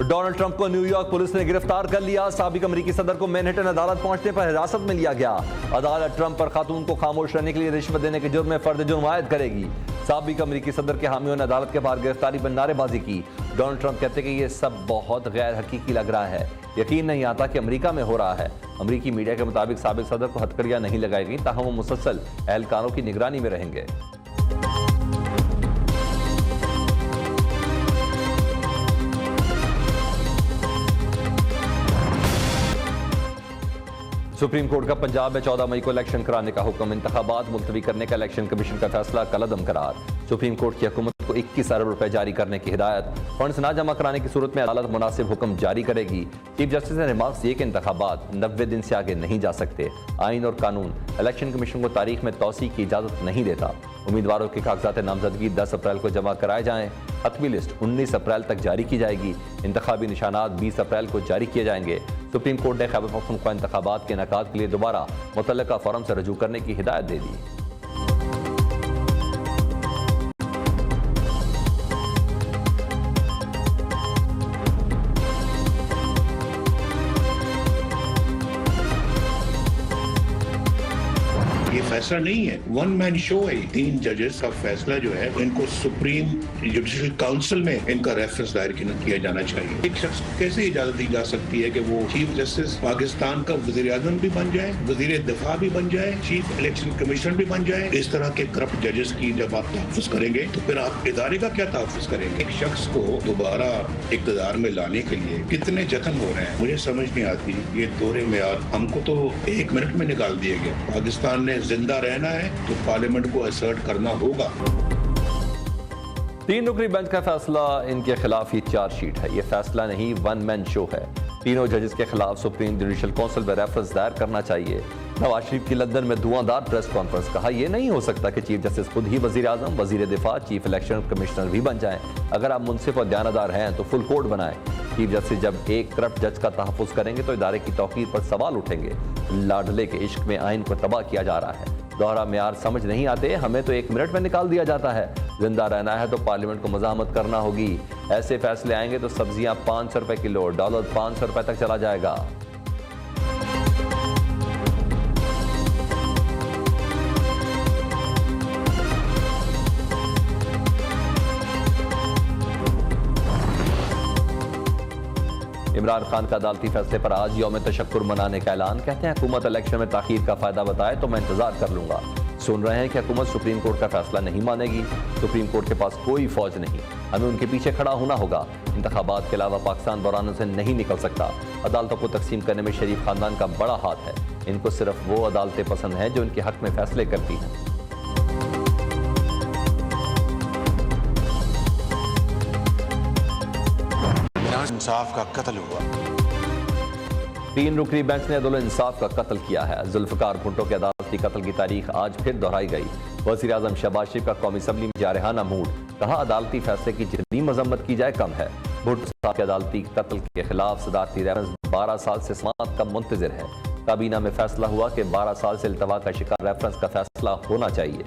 Donald Trump को New York police ने गिरफ्तार कर लिया। साबिक अमेरिकी सदर को मैनहट्टन अदालत पहुंचने पर हिरासत में लिया गया। अदालत ट्रंप पर खातून को खामोश रहने के लिए रिश्वत देने के जुर्म में फर्द जुर्म आयद करेगी। साबिक अमेरिकी सदर के हामियों ने अदालत के बाहर गिरफ्तारी पर नारेबाजी की। डोनाल्ड ट्रंप कहते हैं कि यह सब बहुत गैर हकीकी लग रहा है, यकीन नहीं आता कि अमेरिका में हो रहा है। अमेरिकी मीडिया के मुताबिक साबिक सदर को हथकड़ियां नहीं लगाई गई, ताहम वो मुसलसल एहलकारों की निगरानी में रहेंगे। सुप्रीम कोर्ट का पंजाब में 14 मई को इलेक्शन कराने का हुक्म। इंतखाबात मुलतवी करने का इलेक्शन कमीशन का फैसला कलअदम करार। सुप्रीम कोर्ट की हुकूमत को 21 अरब रुपए जारी करने की हिदायत। फंड्स ना जमा कराने की सूरत में अदालत मुनासिब हुक्म जारी करेगी। चीफ जस्टिस ने रिमार्क्स दिए कि इंतखाबात 90 दिन से आगे नहीं जा सकते। आइन और कानून इलेक्शन कमीशन को तारीख में तौसी की इजाजत नहीं देता। उम्मीदवारों के कागजात नामजदगी 10 अप्रैल को जमा कराए जाएं। हतमी लिस्ट 19 अप्रैल तक जारी की जाएगी। इंतखाबी निशानात 20 अप्रैल को जारी किए जाएंगे। सुप्रीम कोर्ट ने खैबर पख्तूनख्वा इंतखाबात के इनेकाद के लिए दोबारा मुतल्लिका फोरम से रजू करने की हिदायत दे दी। ये फैसला नहीं है, वन मैन शो है। 3 जजेस का फैसला जो है, इनको सुप्रीम जुडिशल काउंसिल में इनका रेफरेंस दायर किया जाना चाहिए। एक शख्स को कैसे इजाजत दी जा सकती है कि वो चीफ जस्टिस पाकिस्तान का वजीर आजम भी बन जाए, वजीर दिफा भी बन जाए, चीफ इलेक्शन कमीशन भी बन जाए। इस तरह के करप्ट जजेस की जब आप तहफ़्फ़ुज़ करेंगे तो फिर आप इदारे का क्या तहफ़्फ़ुज़ करेंगे? एक शख्स को दोबारा इक़्तिदार में लाने के लिए कितने जतन हो रहे हैं, मुझे समझ नहीं आती। ये दौरे मियाद हमको तो 1 मिनट में निकाल दिया गया। पाकिस्तान ने जिंदा रहना है तो पार्लियामेंट को असर्ट करना होगा। 3 रुकनी बेंच का फैसला इनके खिलाफ ही चार्जशीट है। यह फैसला नहीं, वन मैन शो है। तीनों जजेस के खिलाफ सुप्रीम जुडिशल काउंसिल में रेफरेंस दायर करना चाहिए। नवाज शरीफ की लंदन में धुआंधार प्रेस कॉन्फ्रेंस। कहा यह नहीं हो सकता कि चीफ जस्टिस खुद ही वजीर आजम, वजीर दिफा, चीफ इलेक्शन कमिश्नर भी बन जाएं। अगर आप मुनसिफ और दयानतदार हैं तो फुल कोड बनाएं। चीफ जस्टिस जब एक करप्ट जज का तहफ़्फ़ुज़ करेंगे तो इदारे की तौकीर पर सवाल उठेंगे। लाडले के इश्क में आइन को तबाह किया जा रहा है। दोहरा मेयार समझ नहीं आते, हमें तो 1 मिनट में निकाल दिया जाता है। जिंदा रहना है तो पार्लियामेंट को मज़ाहमत करना होगी। ऐसे फैसले आएंगे तो सब्जियां 500 रुपए किलो, डॉलर 500 रुपए तक चला जाएगा। इमरान खान का अदालती फैसले पर आज यौम तशक्कुर मनाने का ऐलान। कहते हैं हुकूमत इलेक्शन में ताखीर का फायदा बताए तो मैं इंतजार कर लूंगा। सुन रहे हैं कि हुकूमत सुप्रीम कोर्ट का फैसला नहीं मानेगी। सुप्रीम कोर्ट के पास कोई फौज नहीं, हमें उनके पीछे खड़ा होना होगा। इंतखाबात के अलावा पाकिस्तान बहरानों से नहीं निकल सकता। अदालतों को तकसीम करने में शरीफ खानदान का बड़ा हाथ है। इनको सिर्फ वो अदालतें पसंद हैं जो इनके हक में फैसले करती हैं। इंसाफ का कत्ल हुआ। 3 रुकनी बेंच ने अदल इंसाफ का कत्ल किया है। जुल्फकार भुट्टो के अदालती कत्ल की तारीख आज फिर दोहराई गई। वज़ीर आज़म शहबाज शरीफ का कौमी असम्बली में जारहाना मूड। कहा अदालती फैसले की जितनी मजम्मत की जाए कम है। भुट्टो साहब के अदालती कत्ल के खिलाफ सदारती रेफरेंस 12 साल से समाअत का मुंतजिर है। काबीना में फैसला हुआ कि 12 साल से इल्तवा का शिकार रेफरेंस का फैसला होना चाहिए।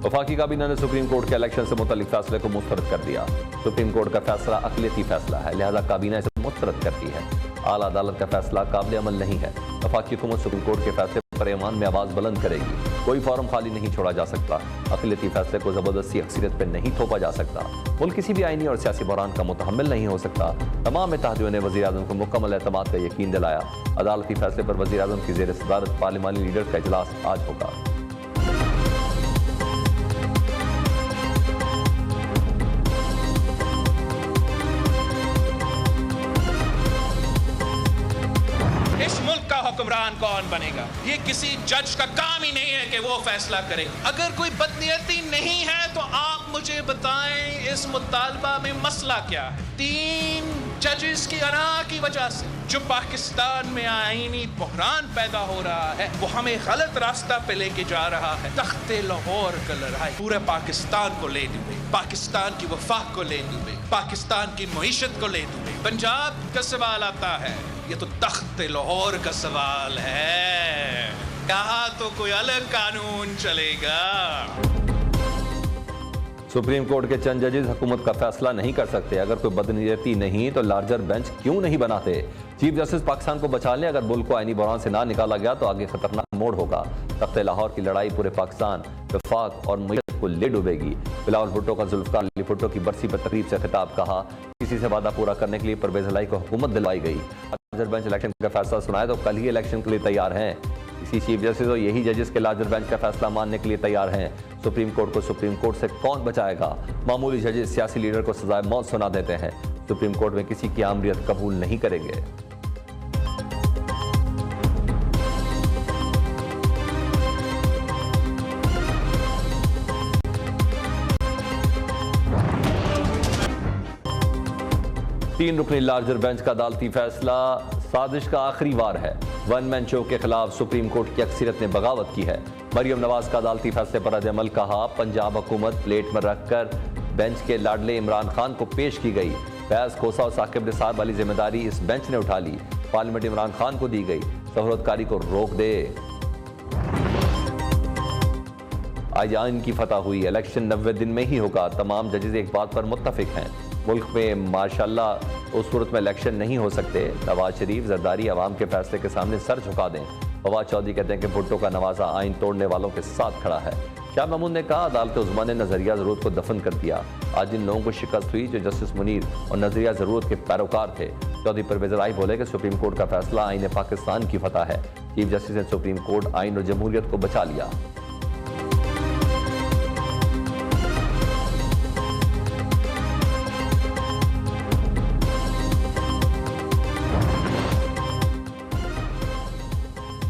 वफाकी काबीना ने सुप्रीम कोर्ट के इलेक्शन से मुतल्लिक फैसले को मुस्तरद कर दिया। सुप्रीम कोर्ट का फैसला अक़लियती फैसला है, लिहाजा काबीना इसे मुस्तरद करती है। आला अदालत का फैसला काबिल अमल नहीं है। वफाकी हुकूमत सुप्रीम कोर्ट के फैसले पर ईमान में आवाज़ बुलंद करेगी। कोई फॉर्म खाली नहीं छोड़ा जा सकता। अक़लियती फैसले को ज़बरदस्ती अक्सरियत पर नहीं थोपा जा सकता। मुल्क किसी भी आईनी और सियासी बहरान का मुतहम्मिल नहीं हो सकता। तमाम इत्तेहादियों ने वज़ीर आज़म को मुकम्मल एतमाद का यकीन दिलाया। अदालती फैसले पर वज़ीर आज़म की ज़ेर सदारत पार्लिमानी लीडर का इजलास आज होगा। हुक्मरान कौन बनेगा, ये किसी जज का काम ही नहीं है कि वो फैसला करे। अगर कोई बदनीयती नहीं है तो आप मुझे बताएं इस मुतालबा में मसला क्या है। 3 जजेस की अना की वजह से जो पाकिस्तान में आईनी बहरान पैदा हो रहा है वो हमें गलत रास्ता पे लेके जा रहा है। तख्ते लाहौर का लड़ाई पूरे पाकिस्तान को ले डूबे, पाकिस्तान की वफाक को ले डूबे, पाकिस्तान की मईशत को ले डूबे। पंजाब का सवाल आता है, ये तो तख्ते लाहौर का सवाल है। कहा तो कोई अलग कानून चलेगा। सुप्रीम कोर्ट के चंद जजेस हुकूमत का फैसला नहीं कर सकते। अगर कोई बदनीयती नहीं तो लार्जर बेंच क्यों नहीं बनाते? चीफ जस्टिस पाकिस्तान को बचा लें। अगर मुल्क को आईनी बहरान से ना निकाला गया तो आगे खतरनाक मोड़ होगा। तख्ते लाहौर की लड़ाई पूरे पाकिस्तान, वफाक और मईयत को ले डूबेगी। बिलावल भुट्टो का जुल्फकार अली भुट्टो की बरसी पर तकरीब से खिताब। कहा किसी से वादा पूरा करने के लिए परवेज इलाही को हुकूमत दिलवाई गई। लार्जर बेंच इलेक्शन का फैसला सुनाए तो कल ही इलेक्शन के लिए तैयार हैं। इसी चीफ जस्टिस और यही जजेस के लार्जर बेंच का फैसला मानने के लिए तैयार हैं। सुप्रीम कोर्ट को सुप्रीम कोर्ट से कौन बचाएगा? मामूली जजेस सियासी लीडर को सजाए मौत सुना देते हैं। सुप्रीम कोर्ट में किसी की आमरीत कबूल नहीं करेंगे। तीन रुकनी लार्जर बेंच का अदालती फैसला साजिश का आखिरी वार है। वन मैन शो के खिलाफ सुप्रीम कोर्ट की अक्सरियत ने बगावत की है। मरियम नवाज का अदालती फैसले पर रद्द-ए-अमल। कहा पंजाब हुकूमत प्लेट में रखकर बेंच के लाडले इमरान खान को पेश की गई। फैज खोसा और साकिब निसार वाली जिम्मेदारी इस बेंच ने उठा ली। पार्लियामेंट इमरान खान को दी गई। सहूलतकारी को रोक दे। आज आइन की फतह हुई। इलेक्शन 90 दिन में ही होगा। तमाम जजेस एक बात पर मुत्तफिक हैं। मुल्क में माशाल्लाह उस सूरत में इलेक्शन नहीं हो सकते। नवाज शरीफ जरदारी अवाम के फैसले के सामने सर झुका दें। फवाद चौधरी कहते हैं कि भुट्टो का नवाजा आइन तोड़ने वालों के साथ खड़ा है। शाह महमूद ने कहा अदालत उज़्मा ने नजरिया जरूरत को दफन कर दिया। आज इन लोगों को शिकस्त हुई जो जस्टिस मुनीर और नजरिया जरूरत के पैरोकार थे। चौधरी परवेज इलाही बोले कि सुप्रीम कोर्ट का फैसला आइन पाकिस्तान की फतह है। चीफ जस्टिस ने सुप्रीम कोर्ट आइन और जमहूरियत को बचा लिया।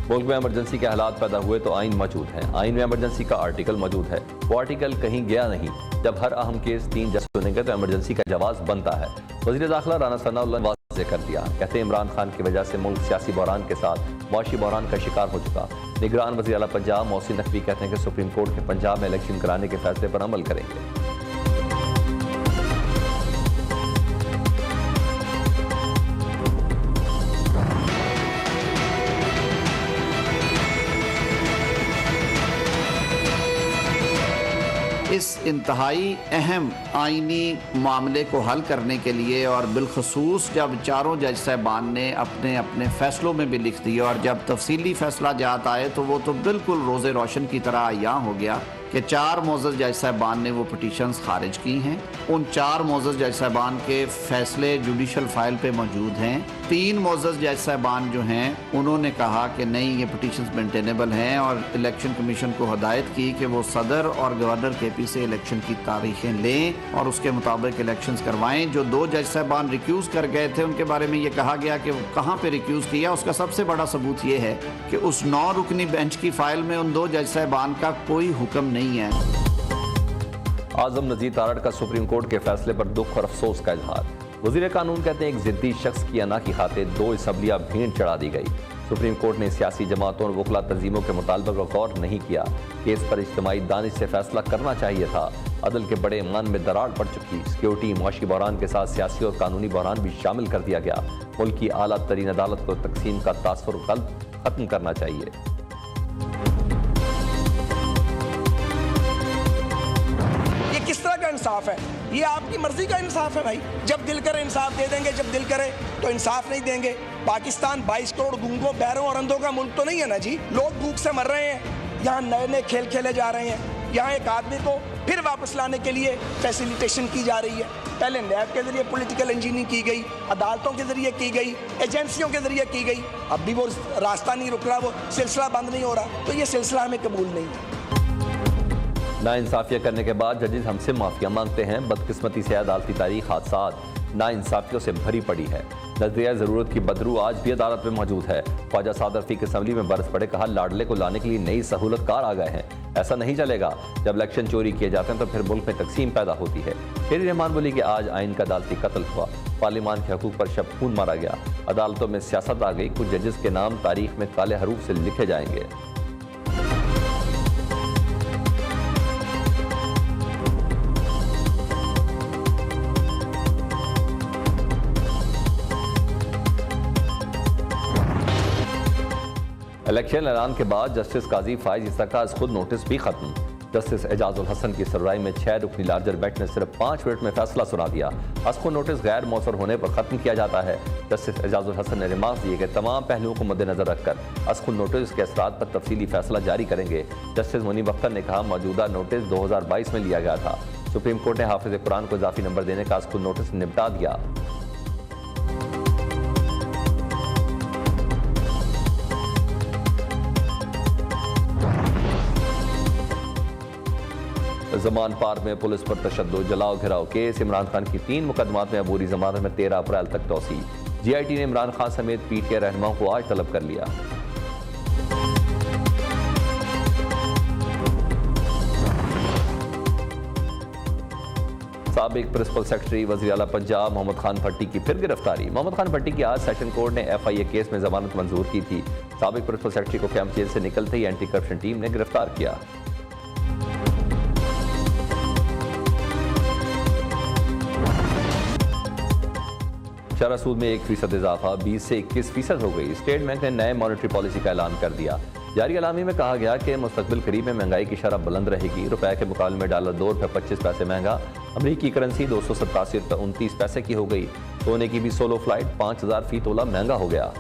मुल्क में इमरजेंसी के हालात पैदा हुए तो आइन मौजूद है। आइन में इमरजेंसी का आर्टिकल मौजूद है। वो आर्टिकल कहीं गया नहीं। जब हर अहम केस 3 जज सुनेंगे तो इमरजेंसी का जवाब बनता है। वज़ीर दाखिला राना सनाउल्लाह ने वाज़ेह कर दिया। कहते हैं इमरान खान की वजह से मुल्क सियासी बहरान के साथ मुआशी बहरान का शिकार हो चुका। निगरान वज़ीर आला पंजाब मोहसिन नकवी कहते हैं कि सुप्रीम कोर्ट के पंजाब में इलेक्शन कराने के फैसले पर अमल करेंगे। इस इंतहाई अहम आइनी मामले को हल करने के लिए और बिलखसूस जब चारों जज साहबान ने अपने अपने फैसलों में भी लिख दिया और जब तफसीली फैसला जात आए तो वो तो बिल्कुल रोज़े रोशन की तरह आया हो गया कि 4 मोअज़्ज़ज़ जज साहबान ने वो पिटीशंस खारिज की हैं। उन 4 मोअज़्ज़ज़ जज साहबान के फैसले जुडिशल फाइल पे मौजूद हैं। 3 मोअज़्ज़ज़ जज साहबान जो हैं उन्होंने कहा कि नहीं ये पिटीशंस मेंटेनेबल हैं और इलेक्शन कमीशन को हदायत की कि वो सदर और गवर्नर केपी से इलेक्शन की तारीखें लें और उसके मुताबिक इलेक्शंस करवाएं। जो 2 जज साहबान रिक्यूज़ कर गए थे उनके बारे में ये कहा गया कि वो कहाँ पर रिक्यूज़ किया। उसका सबसे बड़ा सबूत ये है कि उस 9 रुकनी बेंच की फाइल में उन 2 जज साहबान का कोई हुक्म नहीं है। आजम नजीर तारड़ का सुप्रीम कोर्ट के फैसले पर दुख और अफसोस का इजहार। वजीर कानून कहते हैं एक जिद्दी शख्स की अना की खातिर 2 असम्बलियां भीड़ चढ़ा दी गई। सुप्रीम कोर्ट ने सियासी जमातों और वकला तंजीमों के मुतालबे को गौर नहीं किया। केस पर इज्तिमाई दानिश से फैसला करना चाहिए था। अदल के बड़े ईमान में दरार पड़ चुकी। सिक्योरिटी मुआशी बहरान के साथ सियासी और कानूनी बहरान भी शामिल कर दिया गया। मुल्क की आला तरीन अदालत को तकसीम का तासुर खत्म करना चाहिए। किस तरह का इंसाफ है? ये आपकी मर्जी का इंसाफ है भाई। जब दिल करे इंसाफ दे देंगे, जब दिल करे तो इंसाफ नहीं देंगे। पाकिस्तान 22 करोड़ गूंगों, बहरों और अंधों का मुल्क तो नहीं है ना जी। लोग भूख से मर रहे हैं। यहाँ नए नए खेल खेले जा रहे हैं। यहाँ एक आदमी को फिर वापस लाने के लिए फैसिलिटेशन की जा रही है। पहले नैब के जरिए पॉलिटिकल इंजीनियरिंग की गई, अदालतों के जरिए की गई, एजेंसियों के जरिए की गई। अब भी वो रास्ता नहीं रुक रहा, वो सिलसिला बंद नहीं हो रहा। तो ये सिलसिला हमें कबूल नहीं है। नाइंसाफियां करने के बाद जजेस हमसे माफिया मांगते हैं। बदकिस्मती से अदालती तारीख हादसात नाइंसाफियों से भरी पड़ी है। नजरिया जरूरत की बदरू आज भी अदालत में मौजूद है। ख्वाजा सादर फीक असम्बली में बरस पड़े। कहा लाडले को लाने के लिए नई सहूलतकार आ गए हैं। ऐसा नहीं चलेगा। जब इलेक्शन चोरी किए जाते हैं तो फिर मुल्क में तकसीम पैदा होती है। शेरी रहमान बोली कि आज आइन का अदालती कत्ल हुआ। पार्लियामान के हकूक पर शब खून मारा गया। अदालतों में सियासत आ गई। कुछ जजेस के नाम तारीख में काले हरूफ से लिखे जाएंगे। इलेक्शन ऐलान के बाद जस्टिस काजी फाइज ईसा का आज खुद नोटिस भी खत्म। जस्टिस एजाजुल हसन की सरराई में 6 रुकनी लार्जर बेंच ने सिर्फ 5 मिनट में फैसला सुना दिया। अस्को नोटिस गैर मौसर होने पर खत्म किया जाता है। जस्टिस एजाजुल हसन ने रिमार्क दिए कि तमाम पहलुओं को मद्देनजर रखकर अस्को नोटिस के असरात पर तफसीली फैसला जारी करेंगे। जस्टिस मुनीब अख्तर ने कहा, मौजूदा नोटिस 2022 में लिया गया था। सुप्रीम कोर्ट ने हाफिज कुरान को इजाफी नंबर देने का अस्को नोटिस निपटा दिया। जमान पार्क में पुलिस पर तशद्दुद, जलाओ घिराव केस। इमरान खान की 3 मुकदमात में अबूरी जमानत में 13 अप्रैल तक तौसी। GIT ने इमरान खान समेत PTI रहनुमाओं को आज तलब कर लिया। साबिक प्रिंसिपल सेक्रेटरी वज़ीर आला पंजाब मोहम्मद खान भट्टी की फिर गिरफ्तारी। मोहम्मद खान भट्टी की आज सेशन कोर्ट ने FIA केस में जमानत मंजूर की थी। साबिक प्रिंसिपल सेक्रेटरी को कैंप जेल से निकलते ही एंटी करप्शन टीम ने गिरफ्तार किया। शरह सूद में 1% इजाफा 20 से 21% हो गई। स्टेट बैंक ने नए मॉनेटरी पॉलिसी का ऐलान कर दिया। जारी अलामी में कहा गया कि मुस्तकबिल करीब में महंगाई की शरह बुलंद रहेगी। रुपए के मुकाबले में डॉलर 2 रुपये 25 पैसे महंगा। अमरीकी करेंसी 287 रुपये 29 पैसे की हो गई। सोने की भी सोलो फ्लाइट 5000 फी तोला महंगा हो गया।